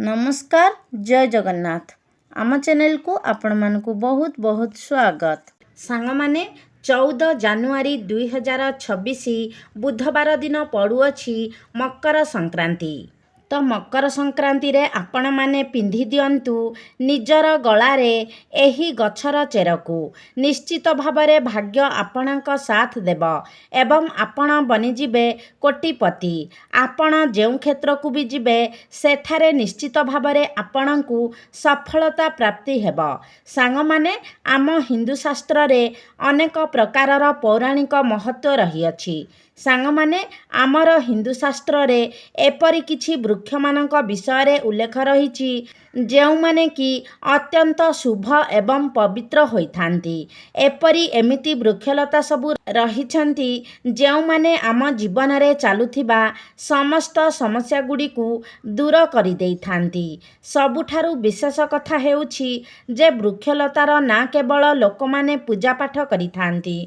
नमस्कार जय जगन्नाथ आम चैनल को आपण मानकु बहुत बहुत स्वागत। सांग माने 14 जानुआरी 2026 बुधवार दिन पड़ुअछि मकर संक्रांति। तो मकर संक्रांति रे आपण माने पिंधि दियंतु निजर गलारे एही गछर चेरकु। निश्चित भावरे भाग्य आपणक साथ देव एवं आपण बनिजिबे कोटिपति। आपण जेउ क्षेत्र को भी जिबे सेठारे निश्चित भावरे आपणकु सफलता प्राप्ति हेब। सांग माने आम हिंदू शास्त्र रे अनेक प्रकारर पौराणिक महत्व रही अछि। सांग माने आमर हिंदू शास्त्र रे एपरि किछि वृक्ष मानक विषय रे उल्लेख रहिछि जेउ माने कि अत्यंत शुभ एवं पवित्र होइथांती। एपरि एमिति वृक्षलता सबु रहिछंती जेउ माने आम जीवन रे चालुथिबा समस्त समस्या गुडी को दूर करि देइथांती। सबुठारु विशेष कथा हेउछि जे वृक्षलतार ना केवल लोक माने पूजा पाठ करिथांती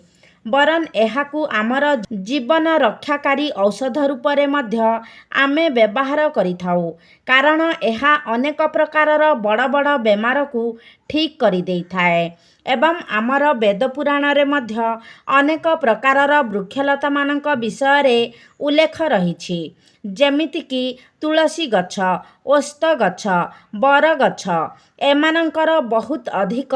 बरन एहाकू आमर जीवन रक्षाकारी औषध रूपरे मध्य आमे व्यवहार करिथाउ। कारण एहा अनेक प्रकारर बड़ बड़ बेमार को ठीक करि देइथाए एवं आमर वेद पुराण रे मध्य अनेक प्रकारर वृक्षलता मानक विषय रे उल्लेख रहिछि जेमिति कि तुलसी गछ, ओस्त गछ, बर गछ एमानंकर बहुत अधिक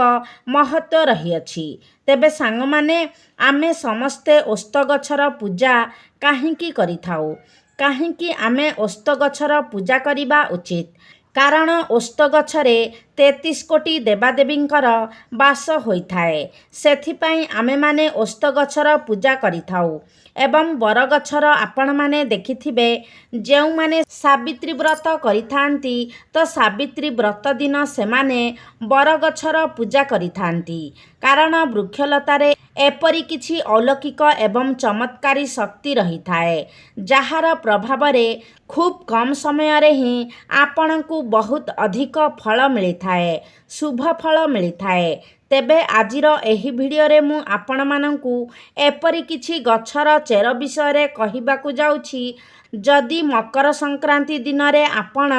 महत्व रहिअछि। तेबे सांग माने आमे समस्ते ओस्त गछर पूजा काहींकी करिथाउ? काहींकी आमे ओस्त गछर पूजा करिबा उचित? कारण ओस्त गछरे 33 कोटी देवादेवींकर बास होइथाए। सेथिपाई आमे माने ओस्त गछर पूजा करिथाउ। एवं बर गछर आपण माने देखिथिबे जेउ माने सावित्री व्रत करिथांती तो सावित्री व्रत दिन सेमाने बर गछर पूजा करिथांती। कारण वृक्षलतारे एपरि किछि अलौकिक एवं चमत्कारी शक्ति रही थाए जहार प्रभाव रे खूब कम समय रे ही आपणकु बहुत अधिक फल मिली थाए, शुभ फल मिली थाए। तेबे आजिर एही भिडियो रे मु आपण मानंकु एपरि किछि गछर चेर विषय रे कहिबाकु जाउछि। जदि मकर संक्रांति दिन रे आपण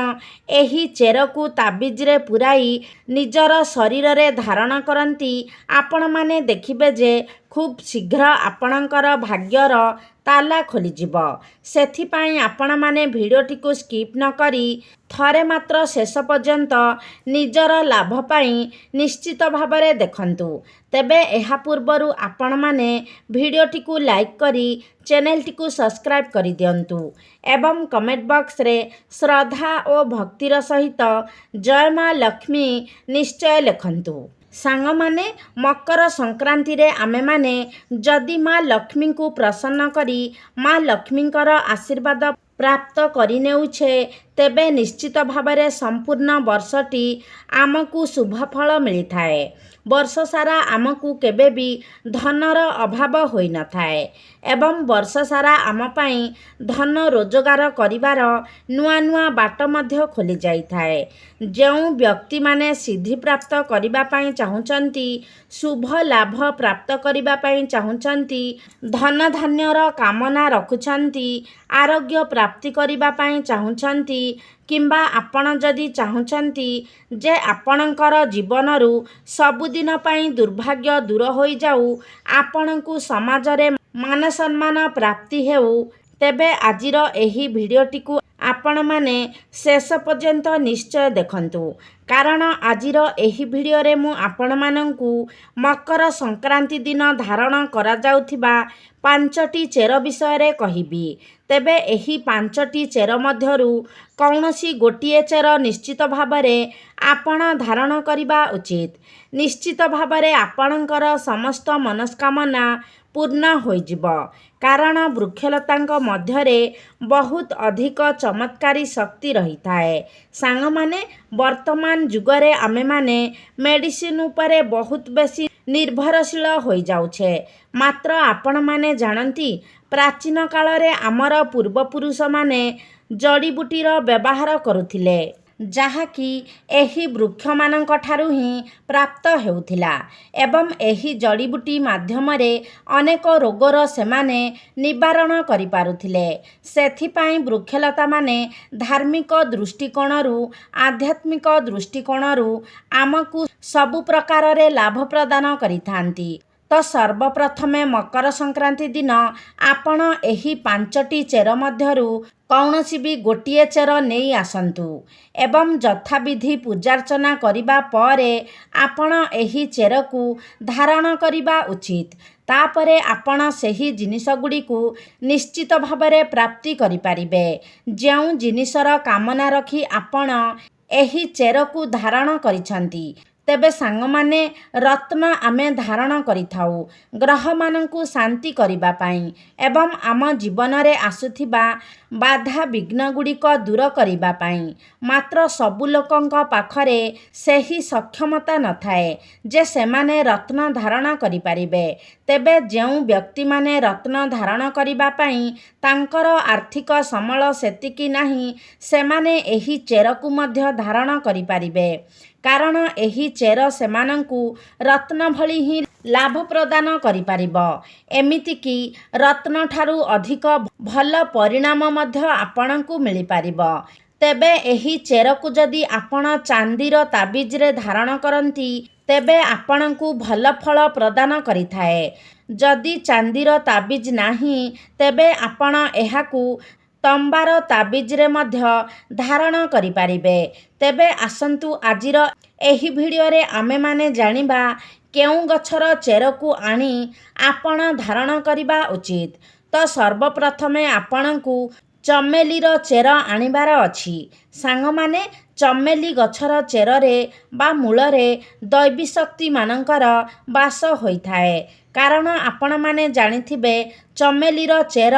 एही चेरकु ताबिज रे पुराई निजर शरीर रे धारण करंती आपण माने देखिबे जे खूब शीघ्र आपणकर भाग्यर ताला खोली जिवो। सेथिपाई आपण माने भिडियोटी को स्किप न करी थरे मात्र शेष पर्यंत निजर लाभ पाई निश्चित भावरे देखंतु। तेबे एहा पूर्वरु आपण माने भिडियोटी को लाइक करी चैनलटी को सब्सक्राइब करी दियंतु एवं कमेंट बॉक्स रे श्रद्धा और भक्तिर सहित जय मां लक्ष्मी निश्चय लिखंतु। सांग माने मकर संक्रांति रे आमे माने जदि मां लक्ष्मी को प्रसन्न करी मां लक्ष्मीकर आशीर्वाद प्राप्त करिनेउछे तेबे निश्चित भावरे संपूर्ण वर्षटी आमकु शुभ फल मिली थाए। वर्ष सारा आमकु केबे भी धनर अभाव होई न थाए एवं वर्ष सारा आम पाई धन रोजगार करिवार नुआ नुआ बाट मध्य खोली जाई थाए। जेउ व्यक्ति माने सिद्धि प्राप्त करिबा पाई चाहुचंती, शुभ लाभ प्राप्त करिबा पाई चाहुचंती, धन धान्यर कामना रखुचंती, आरोग्य प्राप्ति करिबा पाई चाहुचंती किंबा आपण जदि चाहुचंती जे आपणकर जीवनरु सबुदिन पाई दुर्भाग्य दूर होई जाऊ, आपणकु समाज रे मान सम्मान प्राप्ति हेउ, तेबे आजिर एही भिडियोटी को आपण माने शेष पर्यंत निश्चय देखंतु। कारण आजिर एही भिडियो रे मु आपण मानंकु मकर संक्रांति दिन धारण करा जाउथिबा 5टी चेर विषय रे कहिबी। तेबे एही 5टी चेर मध्यरु कौनसी गोटिए चेर निश्चित भावरे आपण धारण करिबा उचित। निश्चित भावरे आपणकर समस्त मनस्कामना पूर्ण होई जिवो। कारण वृक्षलतांक मध्यरे बहुत अधिक चमत्कारी शक्ति रही थाए। सांग माने वर्तमान जुगरे आमे माने मेडिसिन उपरे बहुत बेसी निर्भरशील होई जाउछे। मात्र आपण माने जानती प्राचीन काल रे आमर पूर्वपुरुष माने जड़ीबुटीर व्यवहार करुथिले। ଯାହାକି ଏହି ବୃକ୍ଷମାନଙ୍କଠାରୁ ହିଁ ପ୍ରାପ୍ତ ହେଉଥିଲା ଏବଂ ଏହି ଜଡ଼ିବୁଟି ମାଧ୍ୟମରେ ଅନେକ ରୋଗର ସେମାନେ ନିବାରଣ କରିପାରୁଥିଲେ। ସେଥିପାଇଁ ବୃକ୍ଷଲତାମାନେ ଧାର୍ମିକ ଦୃଷ୍ଟିକୋଣରୁ ଆଧ୍ୟାତ୍ମିକ ଦୃଷ୍ଟିକୋଣରୁ ଆମକୁ ସବୁ ପ୍ରକାରରେ ଲାଭ ପ୍ରଦାନ କରିଥାନ୍ତି। ତ ସର୍ବପ୍ରଥମେ ମକର ସଂକ୍ରାନ୍ତି ଦିନ ଆପଣ ଏହି 5ଟି ଚେର ମଧ୍ୟରୁ କୌଣସି ବି ଗୋଟିଏ ଚେର ନେଇ ଆସନ୍ତୁ ଏବଂ ଯଥାବିଧି ପୂଜାର୍ଚ୍ଚନା କରିବା ପରେ ଆପଣ ଏହି ଚେରକୁ ଧାରଣ କରିବା ଉଚିତ। ତାପରେ ଆପଣ ସେହି ଜିନିଷଗୁଡ଼ିକୁ ନିଶ୍ଚିତ ଭାବରେ ପ୍ରାପ୍ତି କରିପାରିବେ। ଯେଉଁ ଜିନିଷର କାମନା ରଖି ଆପଣ ଏହି ଚେରକୁ ଧାରଣ କରିଛନ୍ତି। ତେବେ ସାଙ୍ଗମାନେ, ରତ୍ନ ଆମେ ଧାରଣ କରିଥାଉ ଗ୍ରହମାନଙ୍କୁ ଶାନ୍ତି କରିବା ପାଇଁ ଏବଂ ଆମ ଜୀବନରେ ଆସୁଥିବା ବାଧା ବିଘ୍ନଗୁଡ଼ିକ ଦୂର କରିବା ପାଇଁ। ମାତ୍ର ସବୁ ଲୋକଙ୍କ ପାଖରେ ସେହି ସକ୍ଷମତା ନଥାଏ ଯେ ସେମାନେ ରତ୍ନ ଧାରଣ କରିପାରିବେ। ତେବେ ଯେଉଁ ବ୍ୟକ୍ତିମାନେ ରତ୍ନ ଧାରଣ କରିବା ପାଇଁ ତାଙ୍କର ଆର୍ଥିକ ସମଳ ସେତିକି ନାହିଁ, ସେମାନେ ଏହି ଚେରକୁ ମଧ୍ୟ ଧାରଣ କରିପାରିବେ। କାରଣ ଏହି ଚେର ସେମାନଙ୍କୁ ରତ୍ନ ଭଳି ହିଁ ଲାଭ ପ୍ରଦାନ କରିପାରିବ। ଏମିତିକି ରତ୍ନଠାରୁ ଅଧିକ ଭଲ ପରିଣାମ ମଧ୍ୟ ଆପଣଙ୍କୁ ମିଳିପାରିବ। ତେବେ ଏହି ଚେରକୁ ଯଦି ଆପଣ ଚାନ୍ଦିର ତାବିଜରେ ଧାରଣ କରନ୍ତି, ତେବେ ଆପଣଙ୍କୁ ଭଲ ଫଳ ପ୍ରଦାନ କରିଥାଏ। ଯଦି ଚାନ୍ଦିର ତାବିଜ ନାହିଁ, ତେବେ ଆପଣ ଏହାକୁ ତମ୍ବାର ତାବିଜରେ ମଧ୍ୟ ଧାରଣ କରିପାରିବେ। ତେବେ ଆସନ୍ତୁ ଆଜିର ଏହି ଭିଡ଼ିଓରେ ଆମେମାନେ ଜାଣିବା କେଉଁ ଗଛର ଚେରକୁ ଆଣି ଆପଣ ଧାରଣ କରିବା ଉଚିତ। ତ ସର୍ବପ୍ରଥମେ ଆପଣଙ୍କୁ ଚମେଲିର ଚେର ଆଣିବାର ଅଛି। ସାଙ୍ଗମାନେ, ଚମେଲି ଗଛର ଚେରରେ ବା ମୂଳରେ ଦୈବୀ ଶକ୍ତିମାନଙ୍କର ବାସ ହୋଇଥାଏ। କାରଣ ଆପଣମାନେ ଜାଣିଥିବେ ଚମେଲିର ଚେର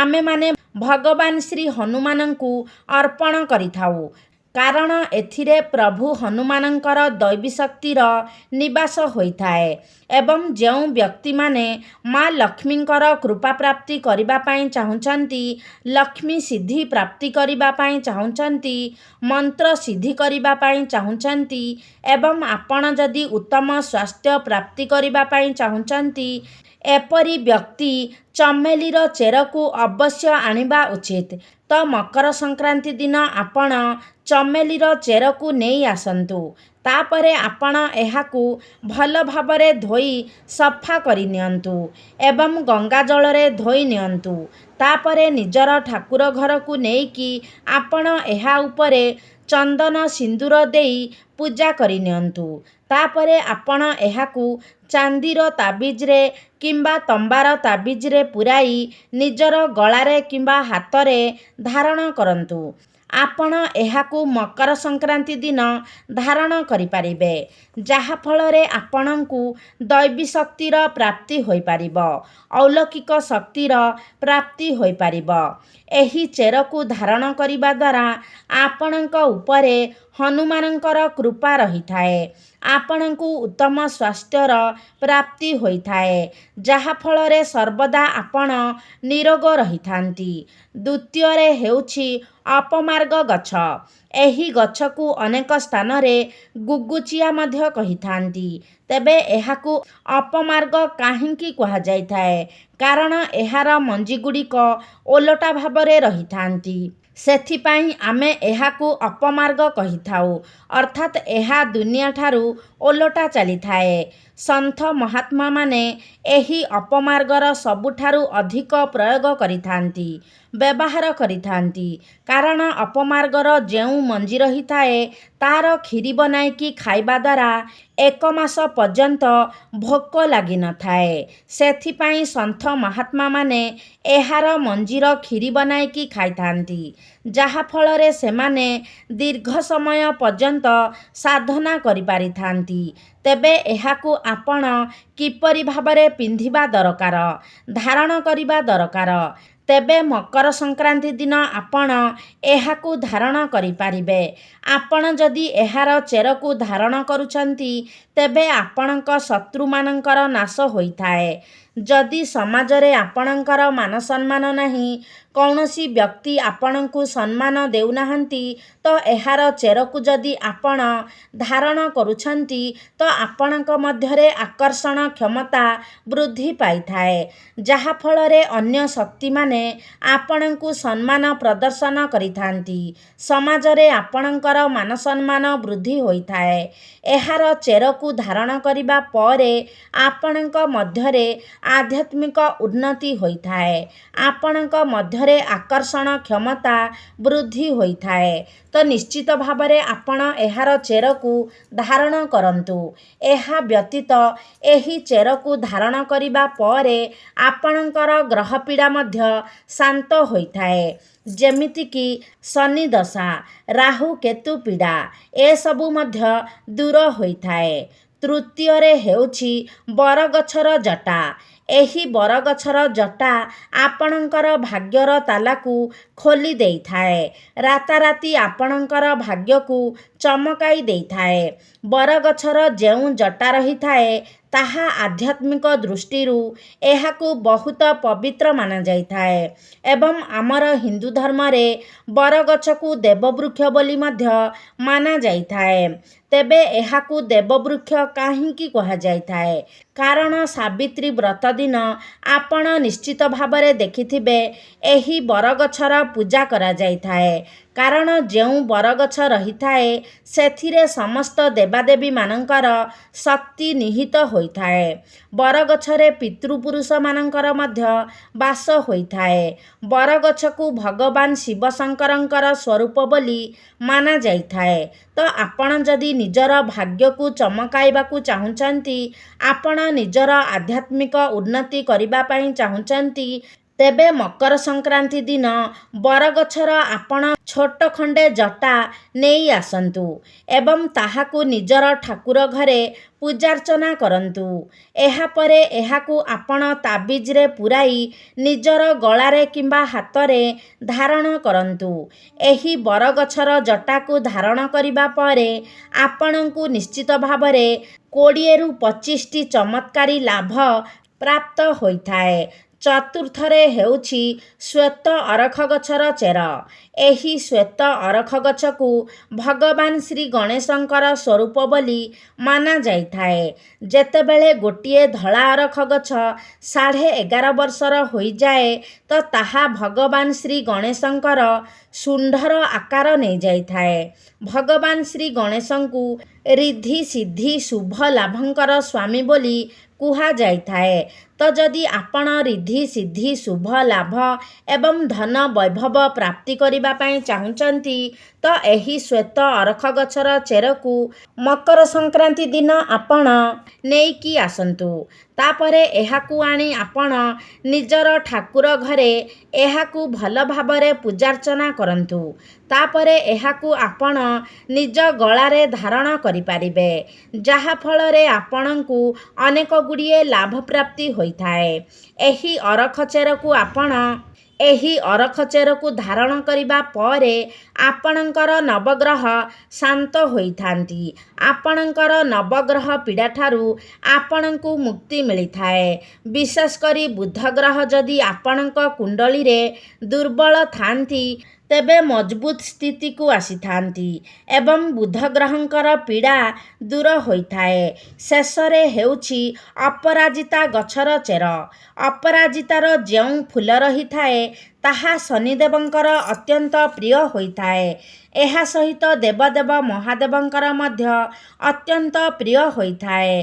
ଆମେମାନେ ଭଗବାନ ଶ୍ରୀ ହନୁମାନଙ୍କୁ ଅର୍ପଣ କରିଥାଉ। କାରଣ ଏଥିରେ ପ୍ରଭୁ ହନୁମାନଙ୍କର ଦୈବୀ ଶକ୍ତିର ନିବାସ ହୋଇଥାଏ। ଏବଂ ଯେଉଁ ବ୍ୟକ୍ତିମାନେ ମା ଲକ୍ଷ୍ମୀଙ୍କର କୃପା ପ୍ରାପ୍ତି କରିବା ପାଇଁ ଚାହୁଁଛନ୍ତି, ଲକ୍ଷ୍ମୀ ସିଦ୍ଧି ପ୍ରାପ୍ତି କରିବା ପାଇଁ ଚାହୁଁଛନ୍ତି, ମନ୍ତ୍ର ସିଦ୍ଧି କରିବା ପାଇଁ ଚାହୁଁଛନ୍ତି ଏବଂ ଆପଣ ଯଦି ଉତ୍ତମ ସ୍ୱାସ୍ଥ୍ୟ ପ୍ରାପ୍ତି କରିବା ପାଇଁ ଚାହୁଁଛନ୍ତି, ଏପରି ବ୍ୟକ୍ତି ଚମେଲିର ଚେରକୁ ଅବଶ୍ୟ ଆଣିବା ଉଚିତ। ତ ମକର ସଂକ୍ରାନ୍ତି ଦିନ ଆପଣ ଚମେଲିର ଚେରକୁ ନେଇ ଆସନ୍ତୁ। ତାପରେ ଆପଣ ଏହାକୁ ଭଲ ଭାବରେ ଧୋଇ ସଫା କରିନିଅନ୍ତୁ ଏବଂ ଗଙ୍ଗା ଜଳରେ ଧୋଇ ନିଅନ୍ତୁ। ତାପରେ ନିଜର ଠାକୁର ଘରକୁ ନେଇକି ଆପଣ ଏହା ଉପରେ ଚନ୍ଦନ ସିନ୍ଦୁର ଦେଇ ପୂଜା କରିନିଅନ୍ତୁ। ତାପରେ ଆପଣ ଏହାକୁ ଚାନ୍ଦିର ତାବିଜରେ କିମ୍ବା ତମ୍ବାର ତାବିଜରେ ପୂରାଇ ନିଜର ଗଳାରେ କିମ୍ବା ହାତରେ ଧାରଣ କରନ୍ତୁ। ଆପଣ ଏହାକୁ ମକର ସଂକ୍ରାନ୍ତି ଦିନ ଧାରଣ କରିପାରିବେ, ଯାହାଫଳରେ ଆପଣଙ୍କୁ ଦୈବୀ ଶକ୍ତିର ପ୍ରାପ୍ତି ହୋଇପାରିବ, ଅଲୌକିକ ଶକ୍ତିର ପ୍ରାପ୍ତି ହୋଇପାରିବ। ଏହି ଚେରକୁ ଧାରଣ କରିବା ଦ୍ୱାରା ଆପଣଙ୍କ ଉପରେ ହନୁମାନଙ୍କର କୃପା ରହିଥାଏ। ଆପଣଙ୍କୁ ଉତ୍ତମ ସ୍ୱାସ୍ଥ୍ୟର ପ୍ରାପ୍ତି ହୋଇଥାଏ, ଯାହାଫଳରେ ସର୍ବଦା ଆପଣ ନିରୋଗ ରହିଥାନ୍ତି। ଦ୍ୱିତୀୟରେ ହେଉଛି ଅପମାର୍ଗ ଗଛ। ଏହି ଗଛକୁ ଅନେକ ସ୍ଥାନରେ ଗୁଗୁଚିଆ ମଧ୍ୟ କହିଥାନ୍ତି। ତେବେ ଏହାକୁ ଅପମାର୍ଗ କାହିଁକି କୁହାଯାଇଥାଏ? କାରଣ ଏହାର ମଞ୍ଜିଗୁଡ଼ିକ ଓଲଟା ଭାବରେ ରହିଥାନ୍ତି। ସେଥିପାଇଁ ଆମେ ଏହାକୁ ଅପମାର୍ଗ କହିଥାଉ, ଅର୍ଥାତ୍ ଏହା ଦୁନିଆଠାରୁ ଓଲଟା ଚାଲିଥାଏ। ସନ୍ଥ ମହାତ୍ମାମାନେ ଏହି ଅପମାର୍ଗର ସବୁଠାରୁ ଅଧିକ ପ୍ରୟୋଗ କରିଥାନ୍ତି, ବ୍ୟବହାର କରିଥାନ୍ତି। କାରଣ ଅପମାର୍ଗର ଯେଉଁ ମଞ୍ଜି ରହିଥାଏ, ତାର କ୍ଷୀରି ବନାଇକି ଖାଇବା ଦ୍ୱାରା 1 ମାସ ପର୍ଯ୍ୟନ୍ତ ଭୋକ ଲାଗିନଥାଏ। ସେଥିପାଇଁ ସନ୍ଥ ମହାତ୍ମାମାନେ ଏହାର ମଞ୍ଜିର କ୍ଷୀରି ବନାଇକି ଖାଇଥାନ୍ତି, ଯାହାଫଳରେ ସେମାନେ ଦୀର୍ଘ ସମୟ ପର୍ଯ୍ୟନ୍ତ ସାଧନା କରିପାରିଥାନ୍ତି। ତେବେ ଏହାକୁ ଆପଣ କିପରି ଭାବରେ ପିନ୍ଧିବା ଦରକାର, ଧାରଣ କରିବା ଦରକାର? ତେବେ ମକର ସଂକ୍ରାନ୍ତି ଦିନ ଆପଣ ଏହାକୁ ଧାରଣ କରିପାରିବେ। ଆପଣ ଯଦି ଏହାର ଚେରକୁ ଧାରଣ କରୁଛନ୍ତି, ତେବେ ଆପଣଙ୍କ ଶତ୍ରୁମାନଙ୍କର ନାଶ ହୋଇଥାଏ। ଯଦି ସମାଜରେ ଆପଣଙ୍କର ମାନ ସମ୍ମାନ ନାହିଁ, କୌଣସି ବ୍ୟକ୍ତି ଆପଣଙ୍କୁ ସମ୍ମାନ ଦେଉନାହାନ୍ତି, ତ ଏହାର ଚେରକୁ ଯଦି ଆପଣ ଧାରଣ କରୁଛନ୍ତି ତ ଆପଣଙ୍କ ମଧ୍ୟରେ ଆକର୍ଷଣ କ୍ଷମତା ବୃଦ୍ଧି ପାଇଥାଏ, ଯାହାଫଳରେ ଅନ୍ୟ ଶକ୍ତିମାନେ ଆପଣଙ୍କୁ ସମ୍ମାନ ପ୍ରଦର୍ଶନ କରିଥାନ୍ତି। ସମାଜରେ ଆପଣଙ୍କର ମାନ ସମ୍ମାନ ବୃଦ୍ଧି ହୋଇଥାଏ। ଏହାର ଚେରକୁ ଧାରଣ କରିବା ପରେ ଆପଣଙ୍କ ମଧ୍ୟରେ ଆଧ୍ୟାତ୍ମିକ ଉନ୍ନତି ହୋଇଥାଏ। ଆପଣଙ୍କ ମଧ୍ୟରେ ଆକର୍ଷଣ କ୍ଷମତା ବୃଦ୍ଧି ହୋଇଥାଏ। ତ ନିଶ୍ଚିତ ଭାବରେ ଆପଣ ଏହାର ଚେରକୁ ଧାରଣ କରନ୍ତୁ। ଏହା ବ୍ୟତୀତ ଏହି ଚେରକୁ ଧାରଣ କରିବା ପରେ ଆପଣଙ୍କର ଗ୍ରହପୀଡ଼ା ମଧ୍ୟ ଶାନ୍ତ ହୋଇଥାଏ, ଯେମିତିକି ଶନି ଦଶା, ରାହୁ କେତୁ ପୀଡ଼ା ଏସବୁ ମଧ୍ୟ ଦୂର ହୋଇଥାଏ। ତୃତୀୟରେ ହେଉଛି ବରଗଛର ଜଟା। ଏହି ବରଗଛର ଜଟା ଆପଣଙ୍କର ଭାଗ୍ୟର ତାଲାକୁ ଖୋଲି ଦେଇଥାଏ, ରାତାରାତି ଆପଣଙ୍କର ଭାଗ୍ୟକୁ ଚମକାଇ ଦେଇଥାଏ। ବରଗଛର ଯେଉଁ ଜଟା ରହିଥାଏ ତାହା ଆଧ୍ୟାତ୍ମିକ ଦୃଷ୍ଟିରୁ ଏହାକୁ ବହୁତ ପବିତ୍ର ମାନାଯାଇଥାଏ ଏବଂ ଆମର ହିନ୍ଦୁ ଧର୍ମରେ ବରଗଛକୁ ଦେବବୃକ୍ଷ ବୋଲି ମଧ୍ୟ ମାନାଯାଇଥାଏ। ତେବେ ଏହାକୁ ଦେବବୃକ୍ଷ କାହିଁକି କୁହାଯାଇଥାଏ? କାରଣ ସାବିତ୍ରୀ ବ୍ରତ ଦିନ ଆପଣ ନିଶ୍ଚିତ ଭାବରେ ଦେଖିଥିବେ ଏହି ବରଗଛର ପୂଜା କରାଯାଇଥାଏ। କାରଣ ଯେଉଁ ବରଗଛ ରହିଥାଏ ସେଥିରେ ସମସ୍ତ ଦେବାଦେବୀମାନଙ୍କର ଶକ୍ତି ନିହିତ ହୋଇଥାଏ। ବରଗଛରେ ପିତୃପୁରୁଷମାନଙ୍କର ମଧ୍ୟ ବାସ ହୋଇଥାଏ। ବରଗଛକୁ ଭଗବାନ ଶିବ ଶଙ୍କରଙ୍କର ସ୍ୱରୂପ ବୋଲି ମାନାଯାଇଥାଏ। ତ ଆପଣ ଯଦି ନିଜର ଭାଗ୍ୟକୁ ଚମକାଇବାକୁ ଚାହୁଁଛନ୍ତି, ଆପଣ ନିଜର ଆଧ୍ୟାତ୍ମିକ ଉନ୍ନତି କରିବା ପାଇଁ ଚାହୁଁଛନ୍ତି, ତେବେ ମକର ସଂକ୍ରାନ୍ତି ଦିନ ବରଗଛର ଆପଣ ଛୋଟ ଖଣ୍ଡେ ଜଟା ନେଇ ଆସନ୍ତୁ ଏବଂ ତାହାକୁ ନିଜର ଠାକୁର ଘରେ ପୂଜାର୍ଚ୍ଚନା କରନ୍ତୁ। ଏହାପରେ ଏହାକୁ ଆପଣ ତାବିଜରେ ପୂରାଇ ନିଜର ଗଳାରେ କିମ୍ବା ହାତରେ ଧାରଣ କରନ୍ତୁ। ଏହି ବରଗଛର ଜଟାକୁ ଧାରଣ କରିବା ପରେ ଆପଣଙ୍କୁ ନିଶ୍ଚିତ ଭାବରେ 20ରୁ 25ଟି ଚମତ୍କାରୀ ଲାଭ ପ୍ରାପ୍ତ ହୋଇଥାଏ। ଚତୁର୍ଥରେ ହେଉଛି ଶ୍ୱେତ ଅରଖ ଗଛର ଚେର। ଏହି ଶ୍ୱେତ ଅରଖ ଗଛକୁ ଭଗବାନ ଶ୍ରୀ ଗଣେଶଙ୍କର ସ୍ୱରୂପ ବୋଲି ମାନାଯାଇଥାଏ। ଯେତେବେଳେ ଗୋଟିଏ ଧଳା ଅରଖ ଗଛ 11.5 ବର୍ଷର ହୋଇଯାଏ ତ ତାହା ଭଗବାନ ଶ୍ରୀ ଗଣେଶଙ୍କର ଶୁଣ୍ଢର ଆକାର ନେଇଯାଇଥାଏ। ଭଗବାନ ଶ୍ରୀ ଗଣେଶଙ୍କୁ ରିଦ୍ଧି ସିଦ୍ଧି ଶୁଭ ଲାଭଙ୍କର ସ୍ୱାମୀ ବୋଲି କୁହାଯାଇଥାଏ। ତ ଯଦି ଆପଣ ରିଦ୍ଧି ସିଦ୍ଧି ଶୁଭ ଲାଭ ଏବଂ ଧନ ବୈଭବ ପ୍ରାପ୍ତି କରିବା ପାଇଁ ଚାହୁଁଛନ୍ତି, ତ ଏହି ଶ୍ୱେତ ଅରଖ ଗଛର ଚେରକୁ ମକର ସଂକ୍ରାନ୍ତି ଦିନ ଆପଣ ନେଇକି ଆସନ୍ତୁ। ତାପରେ ଏହାକୁ ଆଣି ଆପଣ ନିଜର ଠାକୁର ଘରେ ଏହାକୁ ଭଲ ଭାବରେ ପୂଜାର୍ଚ୍ଚନା କରନ୍ତୁ। ତାପରେ ଏହାକୁ ଆପଣ ନିଜ ଗଳାରେ ଧାରଣ କରିପାରିବେ, ଯାହାଫଳରେ ଆପଣଙ୍କୁ ଅନେକ ଗୁଡ଼ିଏ ଲାଭ ପ୍ରାପ୍ତି ହୋଇଥାଏ। ଏହି ଅରଖ ଚେରକୁ ଧାରଣ କରିବା ପରେ ଆପଣଙ୍କର ନବଗ୍ରହ ଶାନ୍ତ ହୋଇଥାନ୍ତି। ଆପଣଙ୍କର ନବଗ୍ରହ ପୀଡ଼ାଠାରୁ ଆପଣଙ୍କୁ ମୁକ୍ତି ମିଳିଥାଏ। ବିଶେଷ କରି ବୁଧ ଗ୍ରହ ଯଦି ଆପଣଙ୍କ କୁଣ୍ଡଳୀରେ ଦୁର୍ବଳ ଥାନ୍ତି, ତେବେ ମଜବୁତ ସ୍ଥିତିକୁ ଆସିଥାନ୍ତି ଏବଂ ବୁଧ ଗ୍ରହଙ୍କର ପୀଡ଼ା ଦୂର ହୋଇଥାଏ। ଶେଷରେ ହେଉଛି ଅପରାଜିତା ଗଛର ଚେର। ଅପରାଜିତାର ଯେଉଁ ଫୁଲ ରହିଥାଏ ତାହା ଶନିଦେବଙ୍କର ଅତ୍ୟନ୍ତ ପ୍ରିୟ ହୋଇଥାଏ। ଏହା ସହିତ ଦେବଦେବ ମହାଦେବଙ୍କର ମଧ୍ୟ ଅତ୍ୟନ୍ତ ପ୍ରିୟ ହୋଇଥାଏ।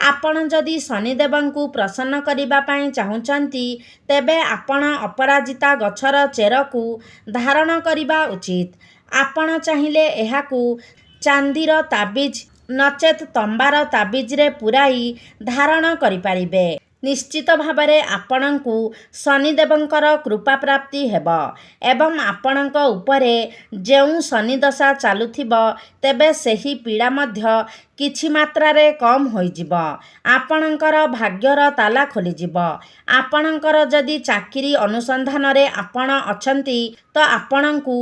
ଆପଣ ଯଦି ଶନିଦେବଙ୍କୁ ପ୍ରସନ୍ନ କରିବା ପାଇଁ ଚାହୁଁଛନ୍ତି, ତେବେ ଆପଣ ଅପରାଜିତା ଗଛର ଚେରକୁ ଧାରଣ କରିବା ଉଚିତ। ଆପଣ ଚାହିଁଲେ ଏହାକୁ ଚାନ୍ଦିର ତାବିଜ ନଚେତ୍ ତମ୍ବାର ତାବିଜରେ ପୂରାଇ ଧାରଣ କରିପାରିବେ। ନିଶ୍ଚିତ ଭାବରେ ଆପଣଙ୍କୁ ଶନିଦେବଙ୍କର କୃପା ପ୍ରାପ୍ତି ହେବ ଏବଂ ଆପଣଙ୍କ ଉପରେ ଯେଉଁ ଶନିଦଶା ଚାଲୁଥିବ, ତେବେ ସେହି ପୀଡ଼ା ମଧ୍ୟ କିଛି ମାତ୍ରାରେ କମ୍ ହୋଇଯିବ। ଆପଣଙ୍କର ଭାଗ୍ୟର ତାଲା ଖୋଲିଯିବ। ଆପଣଙ୍କର ଯଦି ଚାକିରି ଅନୁସନ୍ଧାନରେ ଆପଣ ଅଛନ୍ତି, ତ ଆପଣଙ୍କୁ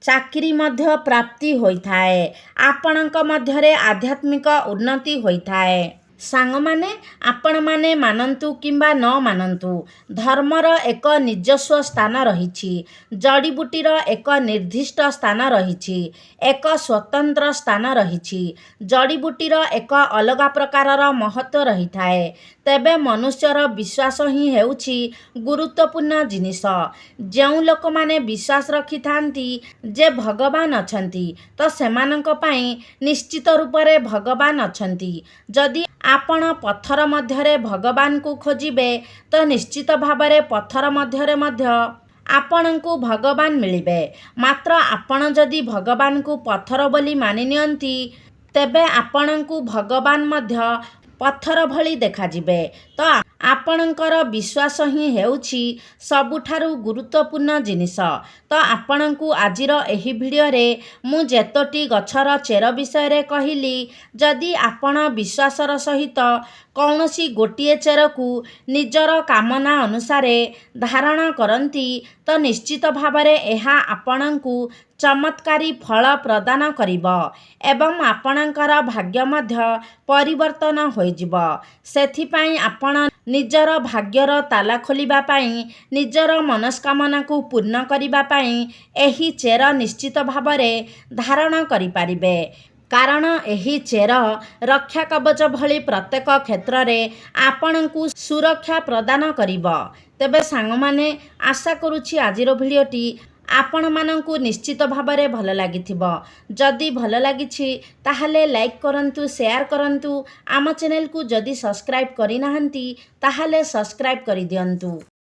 ଚାକିରି ମଧ୍ୟ ପ୍ରାପ୍ତି ହୋଇଥାଏ। ଆପଣଙ୍କ ମଧ୍ୟରେ ଆଧ୍ୟାତ୍ମିକ ଉନ୍ନତି ହୋଇଥାଏ। ସାଙ୍ଗମାନେ ଆପଣମାନେ ମାନନ୍ତୁ କିମ୍ବା ନ ମାନନ୍ତୁ ଧର୍ମର ଏକ ନିଜସ୍ୱ ସ୍ଥାନ ରହିଛି। ଜଡ଼ିବୁଟିର ଏକ ନିର୍ଦ୍ଦିଷ୍ଟ ସ୍ଥାନ ରହିଛି। ଏକ ସ୍ୱତନ୍ତ୍ର ସ୍ଥାନ ରହିଛି। ଜଡ଼ିବୁଟିର ଏକ ଅଲଗା ପ୍ରକାରର ମହତ୍ତ୍ୱ ରହିଥାଏ। ତେବେ ମନୁଷ୍ୟର ବିଶ୍ୱାସ ହିଁ ହେଉଛି ଗୁରୁତ୍ୱପୂର୍ଣ୍ଣ ଜିନିଷ। ଯେଉଁ ଲୋକମାନେ ବିଶ୍ୱାସ ରଖିଥାନ୍ତି ଯେ ଭଗବାନ ଅଛନ୍ତି ତ ସେମାନଙ୍କ ପାଇଁ ନିଶ୍ଚିତ ରୂପରେ ଭଗବାନ ଅଛନ୍ତି। ଯଦି ଆପଣ ପଥର ମଧ୍ୟରେ ଭଗବାନଙ୍କୁ ଖୋଜିବେ ତ ନିଶ୍ଚିତ ଭାବରେ ପଥର ମଧ୍ୟରେ ମଧ୍ୟ ଆପଣଙ୍କୁ ଭଗବାନ ମିଳିବେ। ମାତ୍ର ଆପଣ ଯଦି ଭଗବାନଙ୍କୁ ପଥର ବୋଲି ମାନି ନିଅନ୍ତି ତେବେ ଆପଣଙ୍କୁ ଭଗବାନ ମଧ୍ୟ ପଥର ଭଳି ଦେଖାଯିବେ। ତ ଆପଣଙ୍କର ବିଶ୍ୱାସ ହିଁ ହେଉଛି ସବୁଠାରୁ ଗୁରୁତ୍ୱପୂର୍ଣ୍ଣ ଜିନିଷ। ତ ଆପଣଙ୍କୁ ଆଜିର ଏହି ଭିଡ଼ିଓରେ ମୁଁ ଯେତୋଟି ଗଛର ଚେର ବିଷୟରେ କହିଲି, ଯଦି ଆପଣ ବିଶ୍ୱାସର ସହିତ କୌଣସି ଗୋଟିଏ ଚେରକୁ ନିଜର କାମନା ଅନୁସାରେ ଧାରଣ କରନ୍ତି ତ ନିଶ୍ଚିତ ଭାବରେ ଏହା ଆପଣଙ୍କୁ ଚମତ୍କାରୀ ଫଳ ପ୍ରଦାନ କରିବ ଏବଂ ଆପଣଙ୍କର ଭାଗ୍ୟ ମଧ୍ୟ ପରିବର୍ତ୍ତନ ହୋଇଯିବ। ସେଥିପାଇଁ ଆପଣ ନିଜର ଭାଗ୍ୟର ତାଲା ଖୋଲିବା ପାଇଁ, ନିଜର ମନସ୍କାମନାକୁ ପୂର୍ଣ୍ଣ କରିବା ପାଇଁ ଏହି ଚେର ନିଶ୍ଚିତ ଭାବରେ ଧାରଣ କରିପାରିବେ। କାରଣ ଏହି ଚେର ରକ୍ଷା କବଚ ଭଳି ପ୍ରତ୍ୟେକ କ୍ଷେତ୍ରରେ ଆପଣଙ୍କୁ ସୁରକ୍ଷା ପ୍ରଦାନ କରିବ। ତେବେ ସାଙ୍ଗମାନେ, ଆଶା କରୁଛି ଆଜିର ଭିଡ଼ିଓଟି ଆପଣମାନଙ୍କୁ ନିଶ୍ଚିତ ଭାବରେ ଭଲ ଲାଗିଥିବ। ଯଦି ଭଲ ଲାଗିଛି ତାହେଲେ ଲାଇକ୍ କରନ୍ତୁ, ସେୟାର କରନ୍ତୁ। ଆମ ଚ୍ୟାନେଲକୁ ଯଦି ସବସ୍କ୍ରାଇବ୍ କରିନାହାନ୍ତି ତାହେଲେ ସବସ୍କ୍ରାଇବ୍ କରିଦିଅନ୍ତୁ।